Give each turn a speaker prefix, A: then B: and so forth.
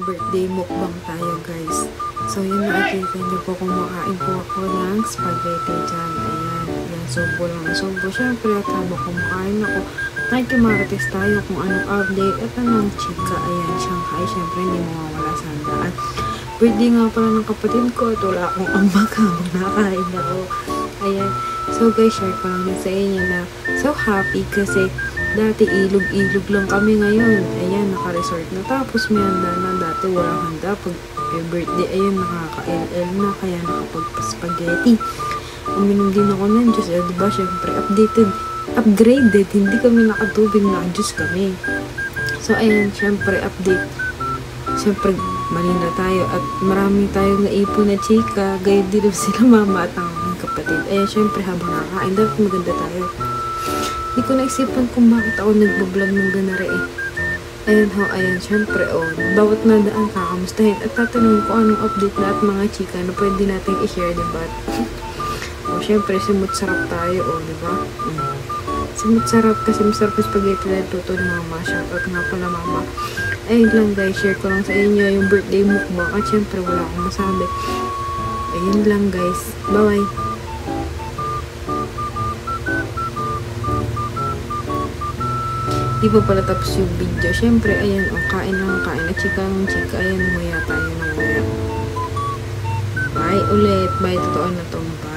A: birthday mukbang tayo guys. So yun, nakikita niyo po kumakain po ako ng spaghetti dyan. Ayan, ayan, subo lang. Subo, syempre at habang kumakain ako, nakikimarites tayo kung anong update at anong chika. Ayan, Shanghai, syempre hindi mawawala sa handaan. Birthday nga pala ng kapatid ko at wala akong ambag habang nakain ako. Ayan, so guys, share ko lang din sa inyo na so happy kasi dati ilog-ilog lang kami ngayon. Ayan, naka-resort na. Tapos may handa na. Dati walang handa. Pag birthday, ayun, nakaka-LL na. Kaya nakapagpa-spaghetti. Uminom din ako ng juice. Diba, syempre, upgraded. Hindi kami nakatubig na juice kami. So, ayan, syempre, update. Syempre, mali na tayo. At marami tayong naipon na chika. Gaya din sila mama at ang kapatid. Ayan, syempre, habang nakakain, dapat maganda tayo. Hindi ko naisipan kung bakit ako nagbablog ng ganare eh. Ayan ho, ayan, syempre, bawat nadaan kakamustahin at tatanungin ko anong update na at mga chika na pwede natin i-share, diba? Syempre, simut sarap tayo, diba? Simut sarap kasi masarap yung spaghetti na tuto ni mama. Shoutout nga pala mama. Ayun lang guys, share ko lang sa inyo yung birthday mukbang at syempre wala akong masabi. Ayun lang guys, bye-bye! Di pa pala tapos yung video. Syempre, ayan, kain lang kain. At chika ng chika. Ayan, nguya tayo ng nguya. Bye ulit. Bye, totoo na to. Bye.